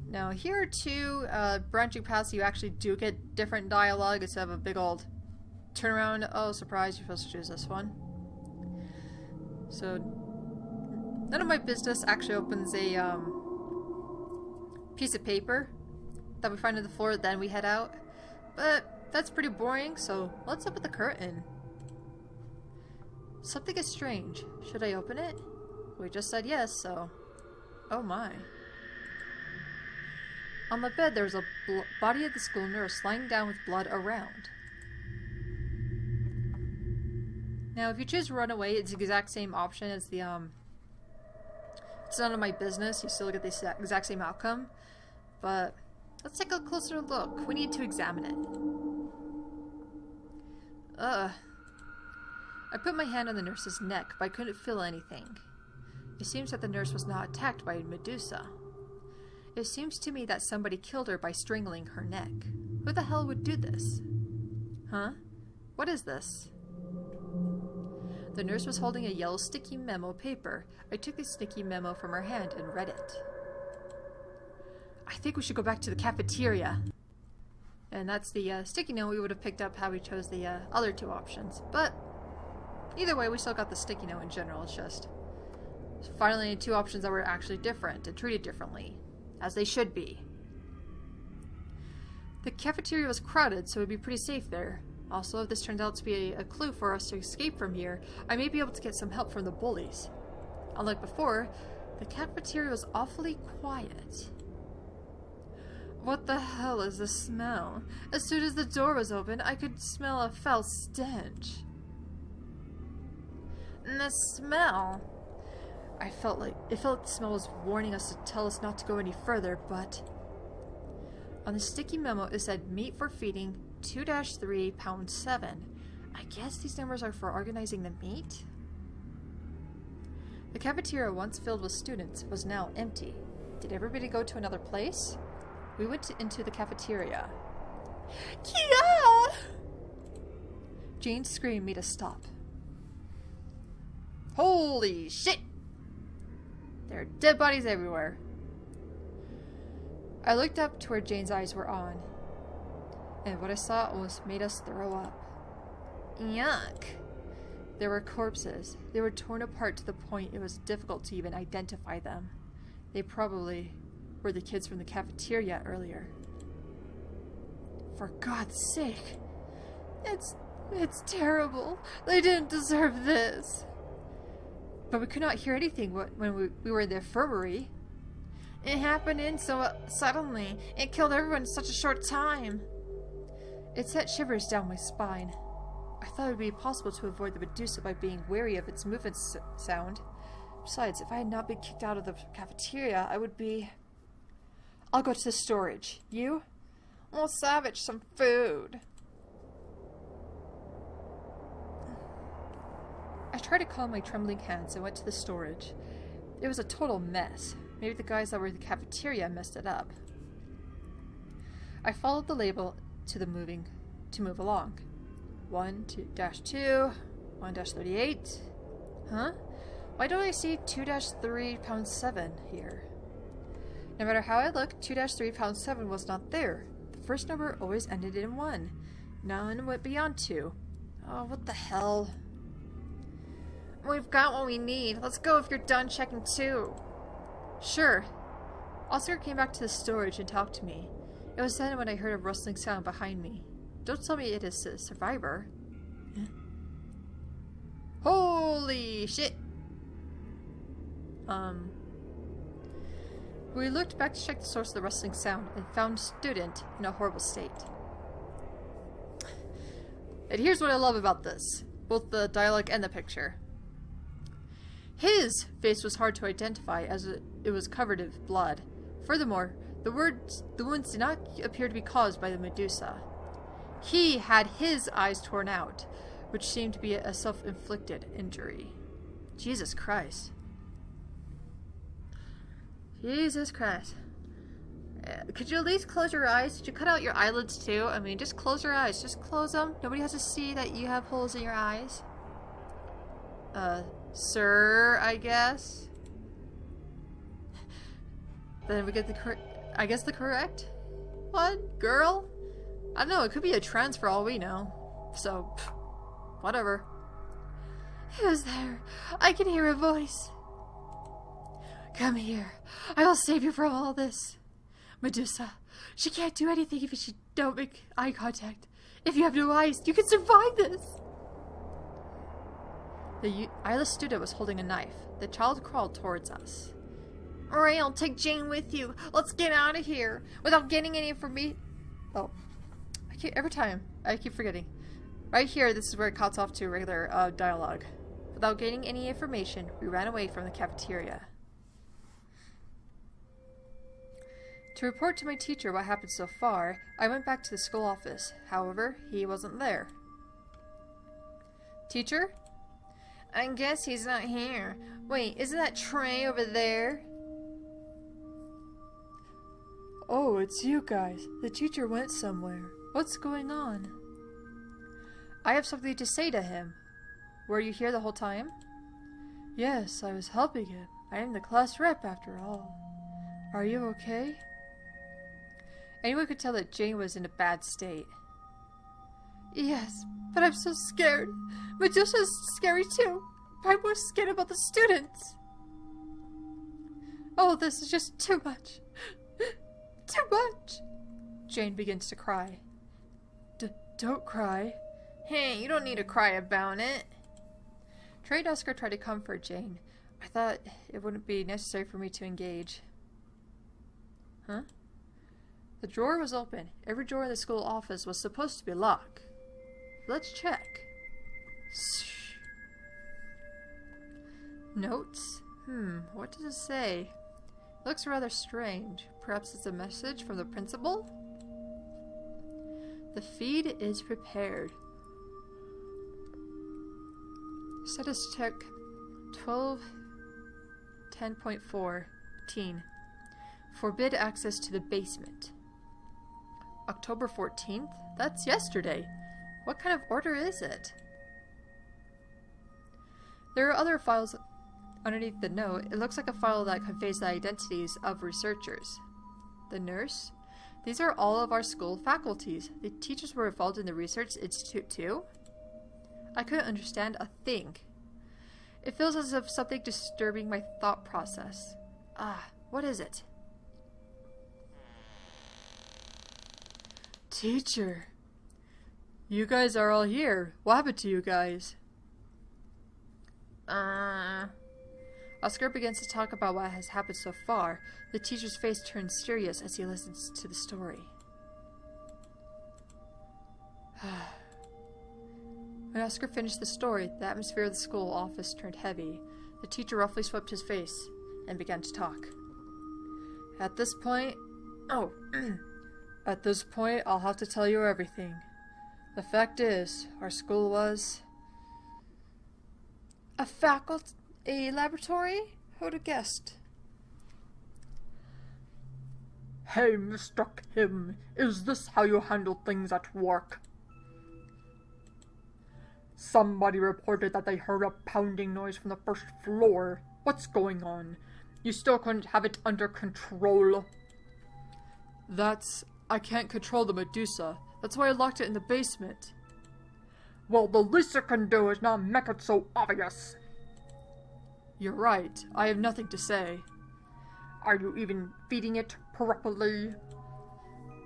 [SPEAKER 1] Now, here are two branching paths. You actually do get different dialogue instead of a big old turnaround. Oh, surprise, you're supposed to choose this one. So, none of my business actually opens a piece of paper that we find on the floor, then we head out. But that's pretty boring, so let's open the curtain. Something is strange. Should I open it? We just said yes, so... oh my. On the bed, there was a body of the school nurse lying down with blood around. Now, if you choose run away, it's the exact same option as the, it's none of my business. You still get the exact same outcome. But let's take a closer look. We need to examine it. I put my hand on the nurse's neck, but I couldn't feel anything. It seems that the nurse was not attacked by a Medusa. It seems to me that somebody killed her by strangling her neck. Who the hell would do this? Huh? What is this? The nurse was holding a yellow sticky memo paper. I took the sticky memo from her hand and read it. I think we should go back to the cafeteria. And that's the sticky note we would have picked up had we chose the other two options. But either way, we still got the sticky note in general. It's just finally two options that were actually different and treated differently, as they should be. The cafeteria was crowded, so it would be pretty safe there. Also, if this turns out to be a clue for us to escape from here, I may be able to get some help from the bullies. Unlike before, the cafeteria was awfully quiet. What the hell is the smell? As soon as the door was open, I could smell a foul stench. And the smell... it felt like the smell was warning us to tell us not to go any further, but... on the sticky memo, it said meat for feeding 2-3 pound 7. I guess these numbers are for organizing the meat? The cafeteria, once filled with students, was now empty. Did everybody go to another place? We went into the cafeteria. Kia! Jane's scream made us stop. Holy shit! There are dead bodies everywhere. I looked up to where Jane's eyes were on, and what I saw almost made us throw up. Yuck! There were corpses. They were torn apart to the point it was difficult to even identify them. They probably were the kids from the cafeteria earlier. For God's sake! It's terrible. They didn't deserve this. But we could not hear anything when we were in the infirmary. It happened in so suddenly. It killed everyone in such a short time. It sent shivers down my spine. I thought it would be possible to avoid the Medusa by being wary of its movement sound. Besides, if I had not been kicked out of the cafeteria, I would be... I'll go to the storage. You? We'll salvage some food. I tried to calm my trembling hands and went to the storage. It was a total mess. Maybe the guys that were in the cafeteria messed it up. I followed the label to move along. 1-2, 1-38. Huh? Why don't I see 2-3 pound 7 here? No matter how I looked, 2-3 pound 7 was not there. The first number always ended in 1. None went beyond 2. Oh, what the hell? We've got what we need. Let's go if you're done checking too. Sure. Oscar came back to the storage and talked to me. It was then when I heard a rustling sound behind me. Don't tell me it is a survivor. Holy shit! We looked back to check the source of the rustling sound and found student in a horrible state. And here's what I love about this. Both the dialogue and the picture. His face was hard to identify as it was covered in blood. Furthermore, the wounds did not appear to be caused by the Medusa. He had his eyes torn out, which seemed to be a self-inflicted injury. Jesus Christ. Jesus Christ. Could you at least close your eyes? Did you cut out your eyelids too? I mean, just close your eyes. Just close them. Nobody has to see that you have holes in your eyes. Sir, I guess. Then we get the correct one? Girl? I don't know, it could be a trans for all we know. So, whatever. Who's there? I can hear a voice. Come here. I will save you from all this. Medusa, she can't do anything if she don't make eye contact. If you have no eyes, you can survive this. The eyeless student was holding a knife. The child crawled towards us. Alright, I'll take Jane with you. Let's get out of here without getting any information. Oh, every time I keep forgetting. Right here, this is where it cuts off to regular dialogue. Without gaining any information, we ran away from the cafeteria. To report to my teacher what happened so far, I went back to the school office. However, he wasn't there. Teacher? I guess he's not here. Wait, isn't that Trey over there? Oh, it's you guys. The teacher went somewhere. What's going on? I have something to say to him. Were you here the whole time? Yes, I was helping him. I am the class rep after all. Are you okay? Anyone could tell that Jane was in a bad state. Yes, but I'm so scared. Medusa's scary too. I'm more scared about the students. Oh, this is just too much. Too much. Jane begins to cry. Don't cry. Hey, you don't need to cry about it. Trey and Oscar tried to comfort Jane. I thought it wouldn't be necessary for me to engage. Huh? The drawer was open. Every drawer in the school office was supposed to be locked. Let's check. Notes? What does it say? It looks rather strange. Perhaps it's a message from the principal? The feed is prepared. Status check 12:10.14. Forbid access to the basement. October 14th? That's yesterday. What kind of order is it? There are other files underneath the note. It looks like a file that conveys the identities of researchers. The nurse? These are all of our school faculties. The teachers were involved in the research institute too? I couldn't understand a thing. It feels as if something disturbing my thought process. What is it? Teacher. You guys are all here. What happened to you guys? Oscar begins to talk about what has happened so far. The teacher's face turns serious as he listens to the story. When Oscar finished the story, the atmosphere of the school office turned heavy. The teacher roughly swept his face and began to talk. At this point, I'll have to tell you everything. The fact is, our school was a laboratory? Who'd have guessed?
[SPEAKER 2] Hey, Mr. Kim, is this how you handle things at work? Somebody reported that they heard a pounding noise from the first floor. What's going on? You still couldn't have it under control?
[SPEAKER 1] I can't control the Medusa. That's why I locked it in the basement.
[SPEAKER 2] Well, the least you can do is not make it so obvious.
[SPEAKER 1] You're right. I have nothing to say.
[SPEAKER 2] Are you even feeding it properly?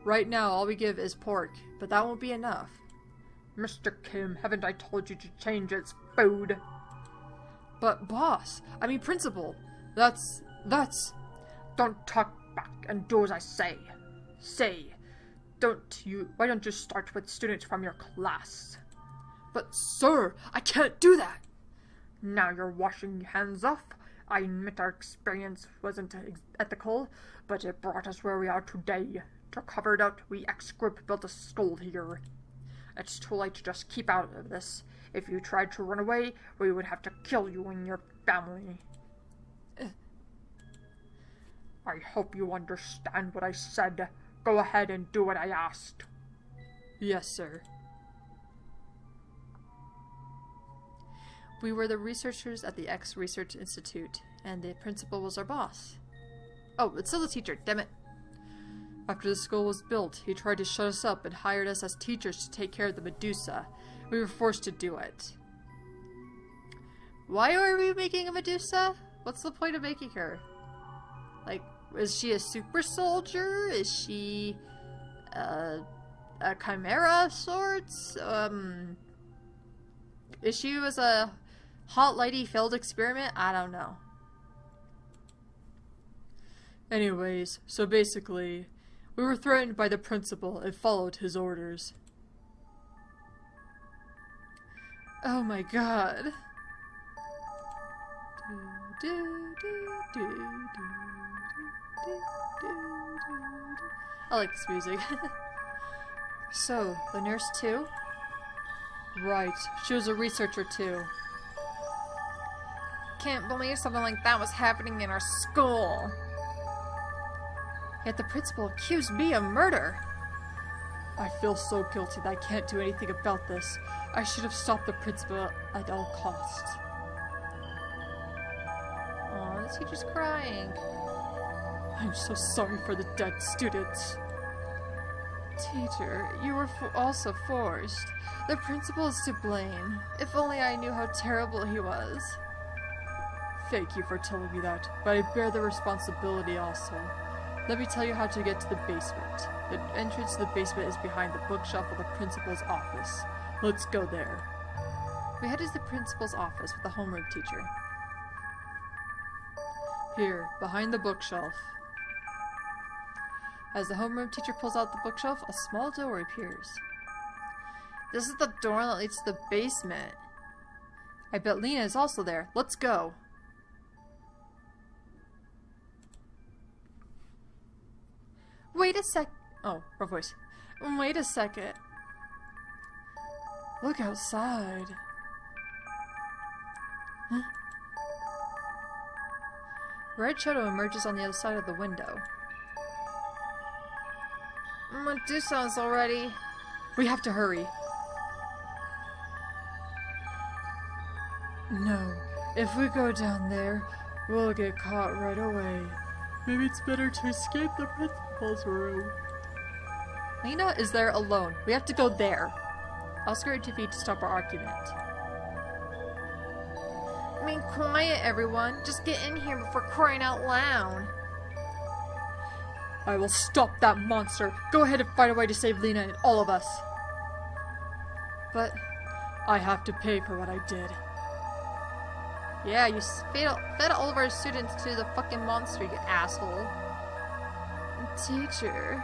[SPEAKER 1] Right now, all we give is pork, but that won't be enough.
[SPEAKER 2] Mr. Kim, haven't I told you to change its food?
[SPEAKER 1] But principal, that's...
[SPEAKER 2] Don't talk back and do as I say. Why don't you start with students from your class?
[SPEAKER 1] But sir, I can't do that!
[SPEAKER 2] Now you're washing your hands off. I admit our experience wasn't ethical, but it brought us where we are today. To cover it up, we X-Group built a school here. It's too late to just keep out of this. If you tried to run away, we would have to kill you and your family. I hope you understand what I said. Go ahead and do what I asked.
[SPEAKER 1] Yes, sir. We were the researchers at the X Research Institute, and the principal was our boss. Oh, it's still the teacher, damn it. After the school was built, he tried to shut us up and hired us as teachers to take care of the Medusa. We were forced to do it. Why are we making a Medusa? What's the point of making her? Like, is she a super soldier? Is she a chimera of sorts? Is she was a hot lady failed experiment? I don't know. Anyways, so basically, we were threatened by the principal and followed his orders. Oh my god. I like this music. So, the nurse too? Right, she was a researcher too. Can't believe something like that was happening in our school. Yet the principal accused me of murder. I feel so guilty that I can't do anything about this. I should have stopped the principal at all costs. Aw, the teacher's crying. I'm so sorry for the dead students. Teacher, you were also forced. The principal is to blame. If only I knew how terrible he was. Thank you for telling me that, but I bear the responsibility also. Let me tell you how to get to the basement. The entrance to the basement is behind the bookshelf of the principal's office. Let's go there. We headed to the principal's office with the homeroom teacher. Here, behind the bookshelf. As the homeroom teacher pulls out the bookshelf, a small door appears. This is the door that leads to the basement. I bet Lena is also there. Let's go. Wait a sec. Oh, wrong voice. Wait a second. Look outside. Huh? Red shadow emerges on the other side of the window. Do sounds already. We have to hurry. No, if we go down there, we'll get caught right away. Maybe it's better to escape the principal's room. Lena is there alone. We have to go there. Oscar intervened to stop our argument. I mean, quiet, everyone. Just get in here before crying out loud. I will stop that monster. Go ahead and find a way to save Lena and all of us. But I have to pay for what I did. Yeah, you fed all of our students to the fucking monster, you asshole. Teacher.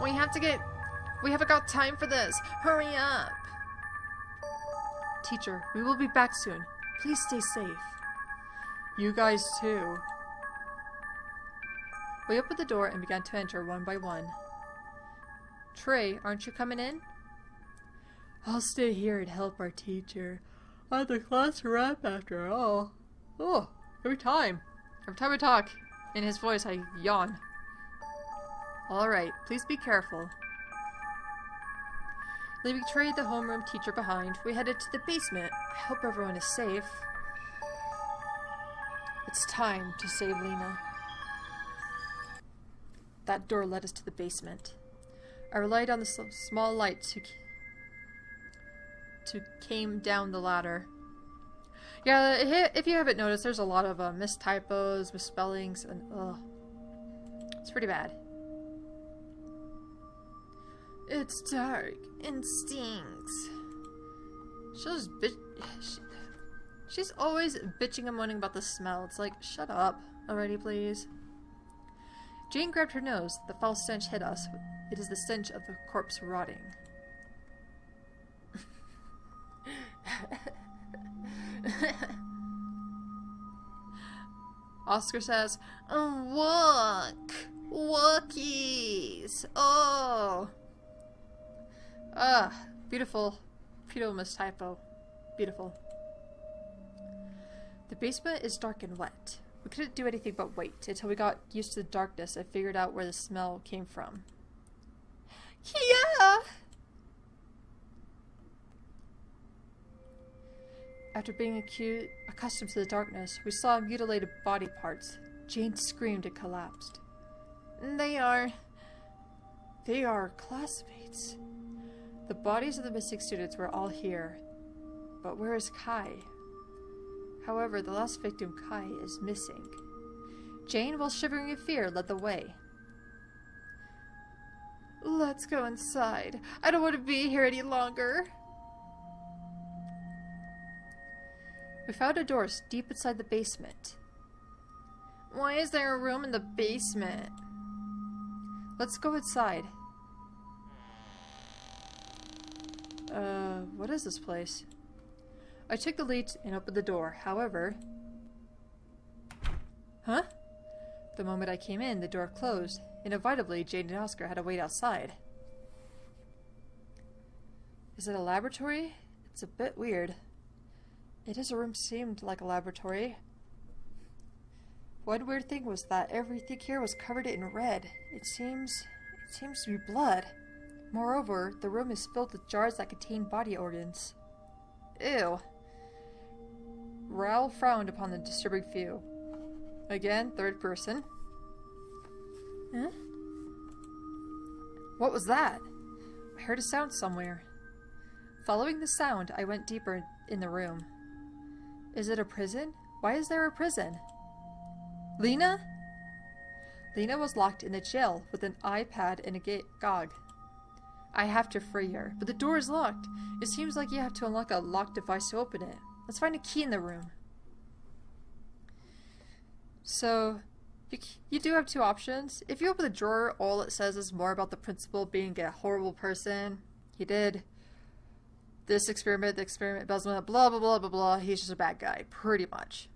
[SPEAKER 1] We haven't got time for this. Hurry up. Teacher, we will be back soon. Please stay safe. You guys too. We opened the door and began to enter one by one. Trey, aren't you coming in? I'll stay here and help our teacher. I'm the class rep after all. Oh, every time I talk in his voice, I yawn. Alright, please be careful. Leaving Trey, the homeroom teacher, behind, we headed to the basement. I hope everyone is safe. It's time to save Lena. That door led us to the basement. I relied on the small light to came down the ladder. Yeah, if you haven't noticed, there's a lot of mistypos, misspellings, and it's pretty bad. It's dark and stinks. She's always bitching and moaning about the smell. It's like, shut up already, please. Jane grabbed her nose. The foul stench hit us. It is the stench of the corpse rotting. Oscar says, "Look! Wookiees! Oh! Beautiful. Beautiful mistypo. Beautiful." The basement is dark and wet. We couldn't do anything but wait until we got used to the darkness and figured out where the smell came from. Yeah! After being accustomed to the darkness, we saw mutilated body parts. Jane screamed and collapsed. They are classmates. The bodies of the missing students were all here. But where is Kai? However, the last victim, Kai, is missing. Jane, while shivering in fear, led the way. Let's go inside. I don't want to be here any longer. We found a door deep inside the basement. Why is there a room in the basement? Let's go inside. What is this place? I took the lead and opened the door. However... Huh? The moment I came in, the door closed. Inevitably, Jane and Oscar had to wait outside. Is it a laboratory? It's a bit weird. This room seemed like a laboratory. One weird thing was that everything here was covered in red. It seems to be blood. Moreover, the room is filled with jars that contain body organs. Ew. Raoul frowned upon the disturbing view. Again, third person. Huh? What was that? I heard a sound somewhere. Following the sound, I went deeper in the room. Is it a prison? Why is there a prison? Lena? Lena was locked in a jail with an iPad and a GOG. I have to free her, but the door is locked. It seems like you have to unlock a locked device to open it. Let's find a key in the room. So, you do have two options. If you open the drawer, all it says is more about the principal being a horrible person. He did this experiment, the experiment, blah, blah, blah, blah, blah, blah. He's just a bad guy, pretty much.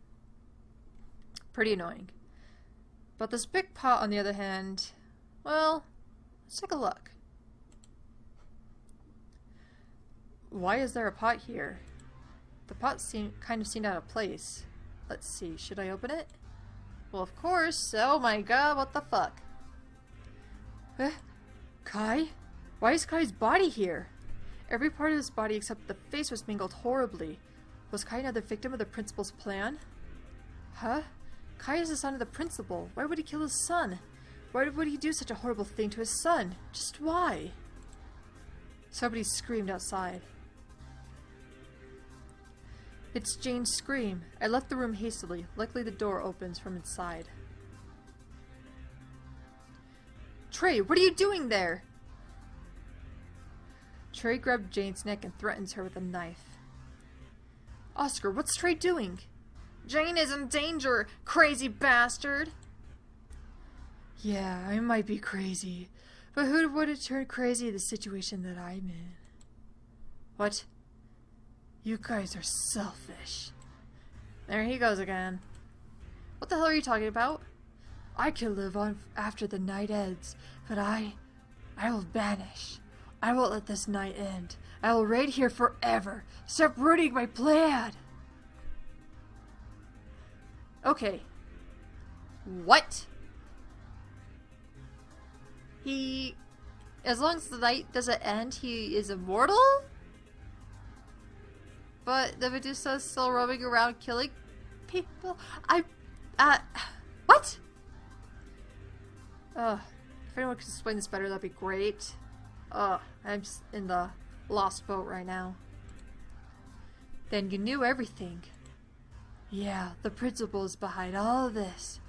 [SPEAKER 1] Pretty annoying. But this big pot, on the other hand, well, let's take a look. Why is there a pot here? The pot kind of seemed out of place. Let's see, should I open it? Well, of course. Oh my god, what the fuck? Kai? Why is Kai's body here? Every part of his body except the face was mangled horribly. Was Kai another victim of the principal's plan? Huh? Kai is the son of the principal. Why would he kill his son? Why would he do such a horrible thing to his son? Just why? Somebody screamed outside. It's Jane's scream. I left the room hastily. Luckily the door opens from inside. Trey, what are you doing there? Trey grabbed Jane's neck and threatens her with a knife. Oscar, what's Trey doing? Jane is in danger, crazy bastard! Yeah, I might be crazy, but who would have turned crazy in the situation that I'm in? What? You guys are selfish. There he goes again. What the hell are you talking about? I could live on after the night ends, but I will vanish. I won't let this night end. I will reign here forever. Stop ruining my plan. Okay. What? As long as the night doesn't end, he is immortal? But the Medusa is still roaming around killing people? What? If anyone could explain this better, that'd be great. I'm just in the lost boat right now. Then you knew everything. Yeah, the principal is behind all of this.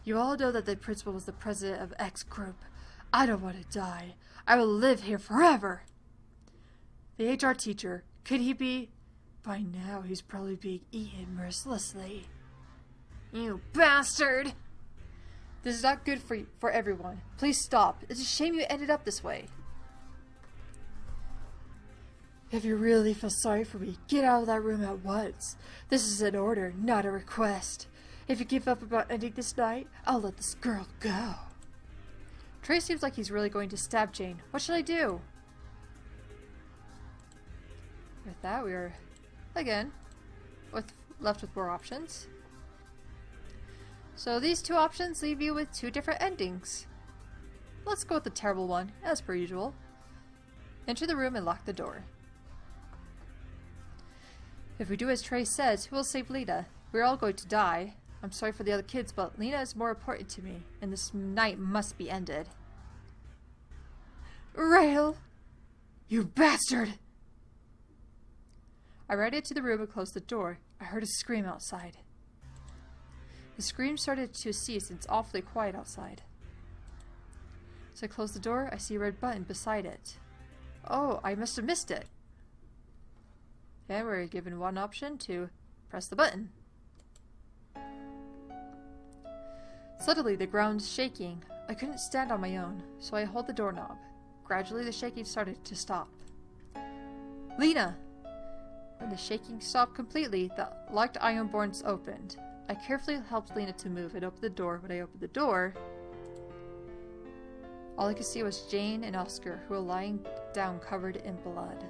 [SPEAKER 1] You all know that the principal was the president of X Group. I don't want to die. I will live here forever. The HR teacher, could he be? By now, he's probably being eaten mercilessly. You bastard! This is not good for everyone. Please stop. It's a shame you ended up this way. If you really feel sorry for me, get out of that room at once. This is an order, not a request. If you give up about ending this night, I'll let this girl go. Trey seems like he's really going to stab Jane. What should I do? With that, we are, again, left with more options. So these two options leave you with two different endings. Let's go with the terrible one, as per usual. Enter the room and lock the door. If we do as Trey says, we'll save Lena. We're all going to die. I'm sorry for the other kids, but Lena is more important to me, and this night must be ended. Rail! You bastard! I ran into the room and closed the door. I heard a scream outside. The scream started to cease and it's awfully quiet outside. So I close the door, I see a red button beside it. Oh, I must have missed it. Okay, we're given one option to press the button. Suddenly, the ground is shaking. I couldn't stand on my own, so I hold the doorknob. Gradually, the shaking started to stop. Lena! When the shaking stopped completely, the locked iron doors opened. I carefully helped Lena to move and open the door. When I opened the door, all I could see was Jane and Oscar, who were lying down covered in blood.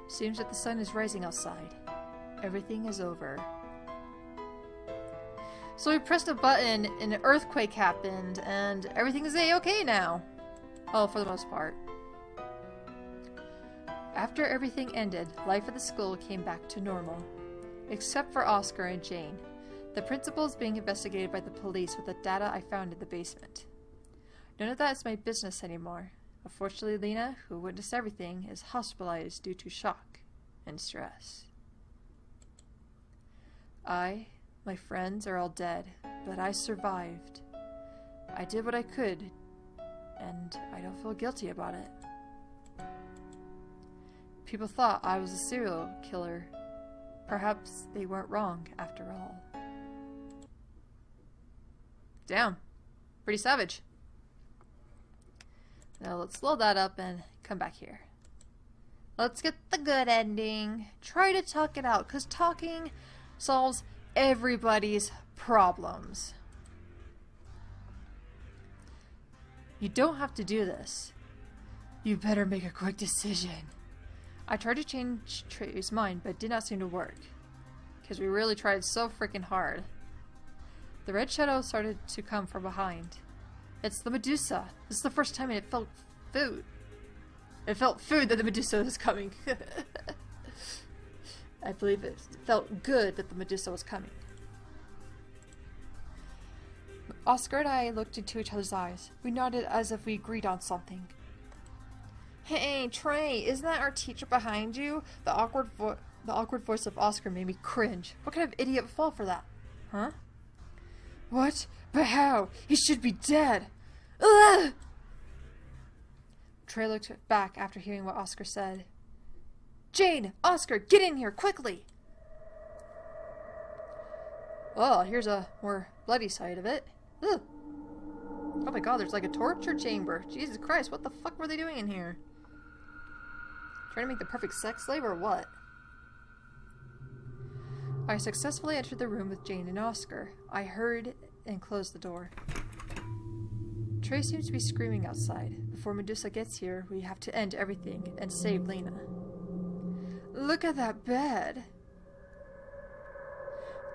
[SPEAKER 1] Seems that the sun is rising outside. Everything is over. So we pressed a button and an earthquake happened and everything is a-okay now. Oh, for the most part. After everything ended, life at the school came back to normal. Except for Oscar and Jane. The principal is being investigated by the police with the data I found in the basement. None of that is my business anymore. Unfortunately, Lena, who witnessed everything, is hospitalized due to shock and stress. My friends are all dead, but I survived. I did what I could, and I don't feel guilty about it. People thought I was a serial killer. Perhaps they weren't wrong after all. Damn. Pretty savage. Now let's load that up and come back here. Let's get the good ending. Try to talk it out, because talking solves everybody's problems. You don't have to do this. You better make a quick decision. I tried to change Trey's mind, but it did not seem to work. Because we really tried so freaking hard. The red shadow started to come from behind. It's the Medusa. This is the first time it felt food. It felt food that the Medusa was coming. I believe it felt good that the Medusa was coming. Oscar and I looked into each other's eyes. We nodded as if we agreed on something. Hey, Trey, isn't that our teacher behind you? The awkward voice of Oscar made me cringe. What kind of idiot would fall for that? Huh? What? But how? He should be dead. Ugh! Trey looked back after hearing what Oscar said. Jane! Oscar! Get in here, quickly! Oh, here's a more bloody side of it. Ugh. Oh my god, there's like a torture chamber. Jesus Christ, what the fuck were they doing in here? Trying to make the perfect sex slave or what? I successfully entered the room with Jane and Oscar. I heard and closed the door. Trey seems to be screaming outside. Before Medusa gets here, we have to end everything and save Lena. Look at that bed!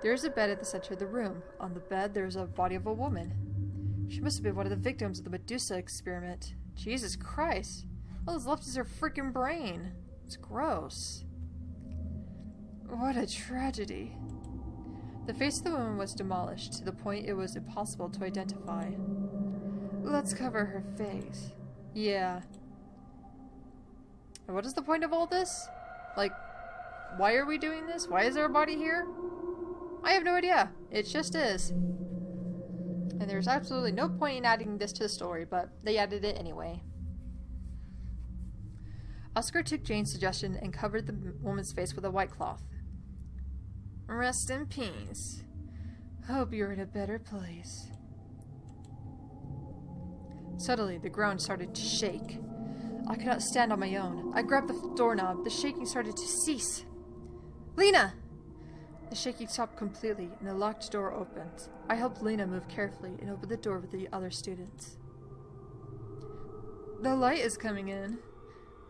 [SPEAKER 1] There's a bed at the center of the room. On the bed, there's a body of a woman. She must have been one of the victims of the Medusa experiment. Jesus Christ! All that's left is her freaking brain. It's gross. What a tragedy. The face of the woman was demolished to the point it was impossible to identify. Let's cover her face. Yeah. And what is the point of all this? Like, why are we doing this? Why is there a body here? I have no idea. It just is. And there's absolutely no point in adding this to the story, but they added it anyway. Oscar took Jane's suggestion and covered the woman's face with a white cloth. Rest in peace. Hope you're in a better place. Suddenly, the ground started to shake. I could not stand on my own. I grabbed the doorknob. The shaking started to cease. Lena! The shaking stopped completely, and the locked door opened. I helped Lena move carefully and opened the door with the other students. The light is coming in.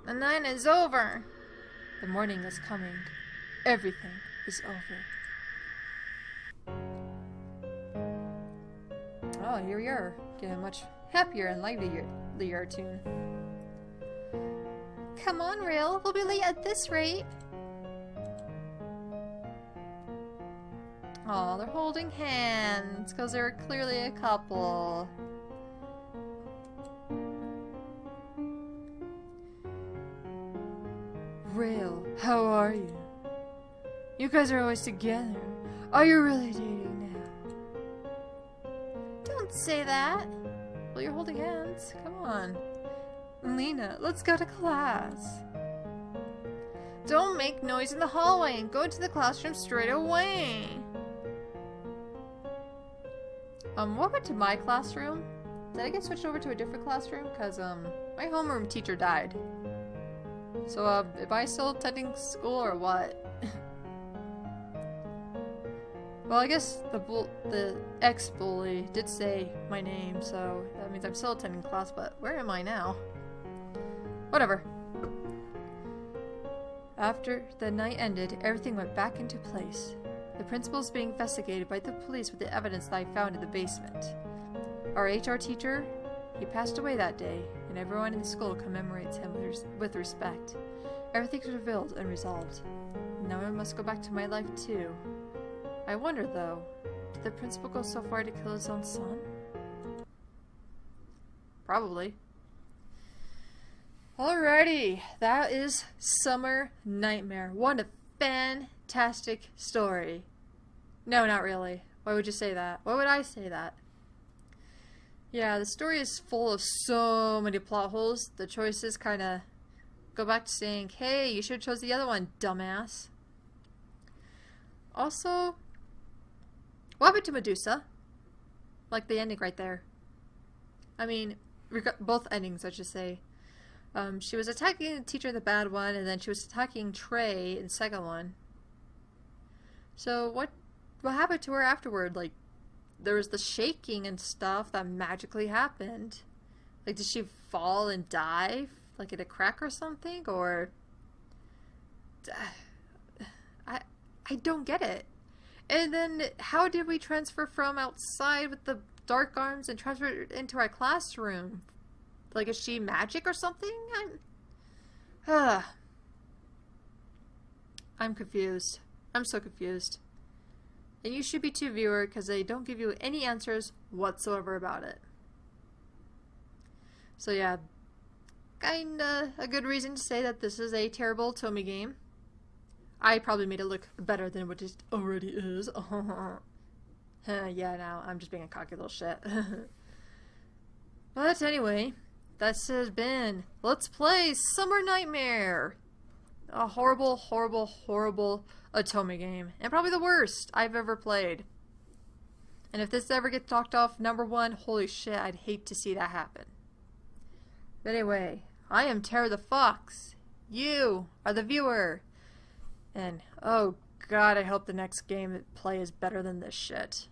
[SPEAKER 1] The night is over. The morning is coming. Everything is over. Oh, here we are. Getting a much happier and livelier tune. Come on, Rail. We'll be late at this rate. Oh, they're holding hands because they're clearly a couple. Rail, how are you? You guys are always together. Are you really dating now? Don't say that. Well, you're holding hands. Come on. Lena, let's go to class. Don't make noise in the hallway and go into the classroom straight away. What went to my classroom? Did I get switched over to a different classroom? Because, my homeroom teacher died. So, am I still attending school or what? Well, I guess the ex-bully did say my name, so that means I'm still attending class, but where am I now? Whatever. After the night ended, everything went back into place. The principal is being investigated by the police with the evidence that I found in the basement. Our HR teacher, he passed away that day, and everyone in the school commemorates him with respect. Everything's revealed and resolved. Now I must go back to my life too. I wonder though, did the principal go so far to kill his own son? Probably. Alrighty, that is Summer Nightmare. What a fantastic story. No, not really. Why would you say that? Why would I say that? Yeah, the story is full of so many plot holes. The choices kind of go back to saying, hey, you should have chose the other one, dumbass. Also, what happened to Medusa? Like the ending right there. I mean, both endings, I should say. She was attacking the teacher in the bad one, and then she was attacking Trey in the second one. So what happened to her afterward? Like, there was the shaking and stuff that magically happened. Like, did she fall and die? Like in a crack or something? Or... I don't get it. And then, how did we transfer from outside with the dark arms and transfer it into our classroom? Like, is she magic or something? I'm confused. I'm so confused. And you should be too, viewer, because they don't give you any answers whatsoever about it. So yeah, kinda a good reason to say that this is a terrible Otome game. I probably made it look better than what it already is. Yeah, now I'm just being a cocky little shit. But anyway, this has been Let's Play Summer Nightmare. A horrible, horrible, horrible Otome game. And probably the worst I've ever played. And if this ever gets knocked off #1, holy shit, I'd hate to see that happen. But anyway, I am Tara the Fox. You are the viewer. And, oh god, I hope the next game I play is better than this shit.